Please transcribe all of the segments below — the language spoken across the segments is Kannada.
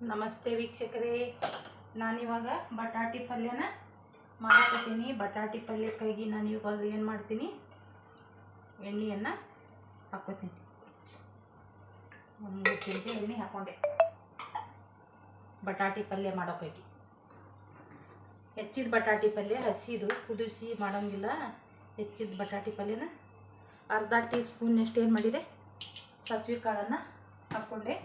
ನಮಸ್ತೆ ವೀಕ್ಷಕರೇ, ನಾನಿವಾಗ ಬಟಾಟಿ ಪಲ್ಯನ ಮಾಡಕತ್ತೀನಿ. ಬಟಾಟಿ ಪಲ್ಯಕ್ಕಾಗಿ ನಾನು ಇವಾಗ ಏನು ಮಾಡ್ತೀನಿ, ಎಣ್ಣೆಯನ್ನು ಹಾಕ್ಕೋತೀನಿ. ಒಂದು 3 ಚಮಚ ಎಣ್ಣೆ ಹಾಕ್ಕೊಂಡೆ ಬಟಾಟಿ ಪಲ್ಯ ಮಾಡೋಕ್ಕಾಗಿ. ಹೆಚ್ಚಿದ ಬಟಾಟಿ ಪಲ್ಯ ಹಸಿದು ಕುದಿಸಿ ಮಾಡೋಂಗಿಲ್ಲ. ಹೆಚ್ಚಿದ ಬಟಾಟಿ ಪಲ್ಯನ ಅರ್ಧ ಟೀ ಸ್ಪೂನ್ನಷ್ಟು ಏನು ಮಾಡಿದೆ, ಸಾಸಿವೆ ಕಾಳನ್ನು ಹಾಕ್ಕೊಂಡೆ.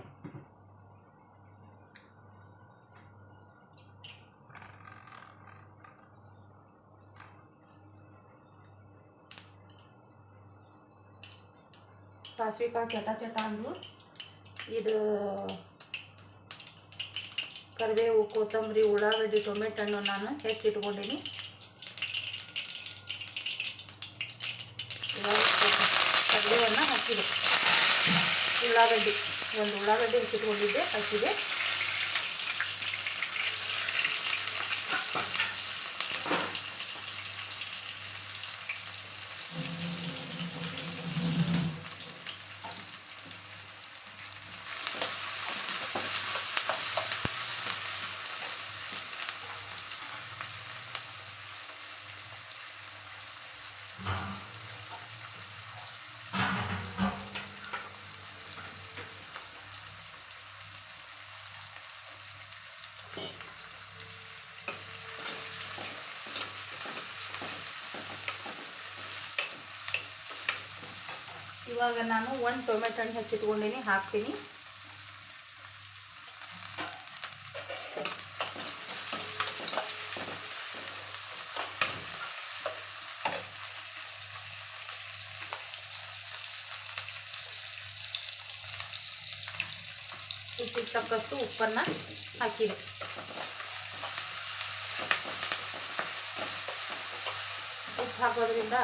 ಸಾಸಿವೆ ಕಾಳು ಚಟ ಅಂದು ಇದು ಕರಿಬೇವು, ಕೊತ್ತಂಬರಿ, ಉಳ್ಳಾಗಡ್ಡಿ, ಟೊಮೆಟೊ ಹಣ್ಣು ನಾನು ಹೆಚ್ಚಿಟ್ಕೊಂಡೀನಿ. ಕರಿಬೇವನ್ನು ಹಾಕಿದೆ. ಉಳ್ಳಾಗಡ್ಡಿ, ಒಂದು ಉಳ್ಳಾಗಡ್ಡಿ ಹೆಚ್ಚಿಟ್ಕೊಂಡಿದ್ದೆ, ಹಾಕಿದೆ. ಇವಾಗ ನಾನು 1 ಟೊಮೆಟೊ ಹಣ್ಣು ಹೆಚ್ಚಿಟ್ಕೊಂಡೀನಿ, ಹಾಕ್ತೀನಿ. ರುಚಿಗೆ ತಕ್ಕಷ್ಟು ಉಪ್ಪನ್ನು ಹಾಕಿದೆ. ಉಪ್ಪು ಹಾಕೋದ್ರಿಂದ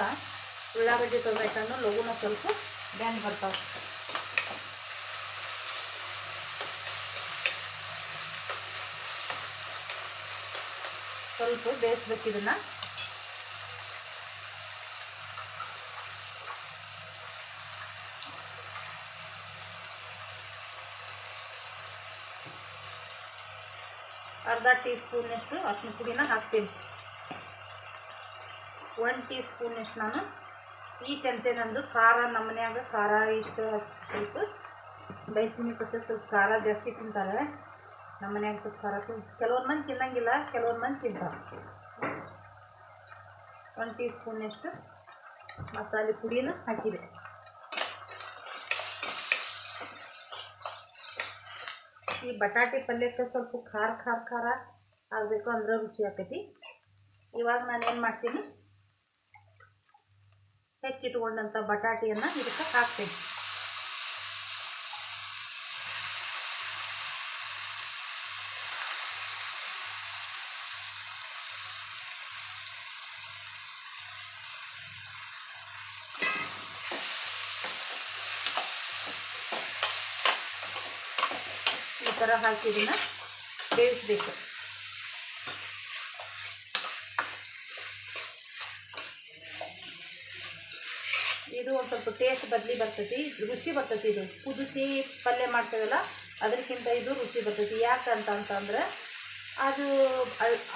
ಉಳ್ಳಾಗಡ್ಡಿ, ಟೊಮೆಟೊ ಹಣ್ಣು ಲಘುನ ಸ್ವಲ್ಪ ಬ್ಯಾನ್ ಬರ್ತಾವೆ. ಸ್ವಲ್ಪ ಬೇಯಿಸ್ಬೇಕು ಇದನ್ನು. ಅರ್ಧ ಟೀ ಸ್ಪೂನ್ನಷ್ಟು ಅರಿಶಿನ ಪುಡಿನ ಹಾಕ್ತೀನಿ. 1 ಟೀ ಸ್ಪೂನ್ನಷ್ಟು ನಾನು ಈ ಚಮಚೆ ನಂದು ಖಾರ, ನಮ್ಮ ಮನ್ಯಾಗ ಖಾರ ಇಷ್ಟು ಸ್ವಲ್ಪ ಬೈಸಿನಿ ಪಸೆ ಸ್ವಲ್ಪ ಖಾರ ಜಾಸ್ತಿ ತಿಂತಾರೆ. ನಮ್ಮ ಮನ್ಯಾಗ ಸ್ವಲ್ಪ ಖಾರ ಕೆಲವೊಂದು ಮಂದಿ ತಿನ್ನಂಗಿಲ್ಲ, ಕೆಲವೊಂದು ಮಂದಿ ತಿಂತಾರೆ. 1 ಟೀ ಸ್ಪೂನ್ನಷ್ಟು ಮಸಾಲೆ ಪುಡಿನ ಹಾಕಿದೆ. ಈ ಬಟಾಟಿ ಪಲ್ಯಕ್ಕೆ ಸ್ವಲ್ಪ ಖಾರ ಆಗಬೇಕು, ಅಂದ್ರೆ ರುಚಿ ಆಕೈತಿ. ಇವಾಗ ನಾನೇನು ಮಾಡ್ತೀನಿ, ಹೆಚ್ಚಿಟ್ಕೊಂಡಂಥ ಬಟಾಟಿಯನ್ನು ಇದಕ್ಕೆ ಹಾಕ್ತೀನಿ. ಈ ಥರ ಹಾಕಿ ಇದನ್ನು ಬೇಯಿಸಬೇಕು. ಇದು ಒಂದು ಸ್ವಲ್ಪ ಟೇಸ್ಟ್ ಬರ್ತೈತಿ, ರುಚಿ ಬರ್ತೈತಿ. ಇದು ಕುದಿಸಿ ಪಲ್ಯ ಮಾಡ್ತೇವಲ್ಲ, ಅದಕ್ಕಿಂತ ಇದು ರುಚಿ ಬರ್ತೈತಿ. ಯಾಕಂತಂದ್ರೆ ಅದು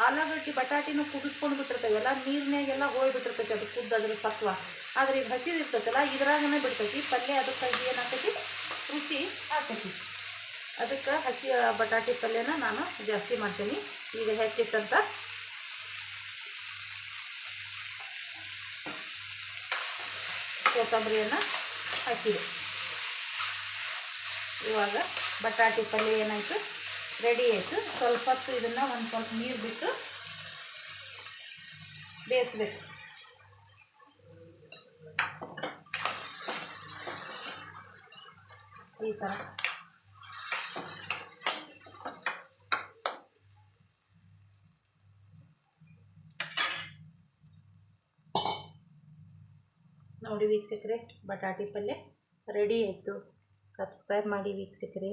ಆಲೂಗಡ್ಡೆ ಬಟಾಟಿನೂ ಕುದಿಸ್ಕೊಂಡು ಬಿಟ್ಟಿರ್ತೇವಲ್ಲ, ನೀರಿನಾಗೆಲ್ಲ ಹೋಗ್ಬಿಟ್ಟಿರ್ತೈತಿ ಅದು ಕುದ್ದದ್ರ ಸತ್ವ. ಆದರೆ ಇದು ಹಸಿದು ಇರ್ತೈತಲ್ಲ, ಇದ್ರಾಗನೇ ಬಿಡ್ತೈತಿ ಪಲ್ಯ. ಅದಕ್ಕಾಗಿ ಏನಾಗ್ತೈತಿ, ರುಚಿ ಆಗ್ತೈತಿ. ಅದಕ್ಕೆ ಹಸಿ ಬಟಾಟಿ ಪಲ್ಯನ ನಾನು ಜಾಸ್ತಿ ಮಾಡ್ತೀನಿ. ಈಗ ಹೆಚ್ಚಿಟ್ಟಂತ ಕೊತ್ತಂಬರಿಯನ್ನು ಹಾಕಿದೆ. ಇವಾಗ ಬಟಾಟಿ ಪಲ್ಯ ಏನಾಯಿತು, ರೆಡಿ ಆಯಿತು. ಸ್ವಲ್ಪ ಹೊತ್ತು ಇದನ್ನು ಒಂದು ಸ್ವಲ್ಪ ನೀರು ಬಿಟ್ಟು ಬೇಯಿಸ್ಬೇಕು. ಈ ಥರ ನೋಡಿ ವೀಕ್ಷಕರೇ, ಬಟಾಟಿ ಪಲ್ಯ ರೆಡಿ ಆಯಿತು. ಸಬ್ಸ್ಕ್ರೈಬ್ ಮಾಡಿ ವೀಕ್ಷಕರೇ.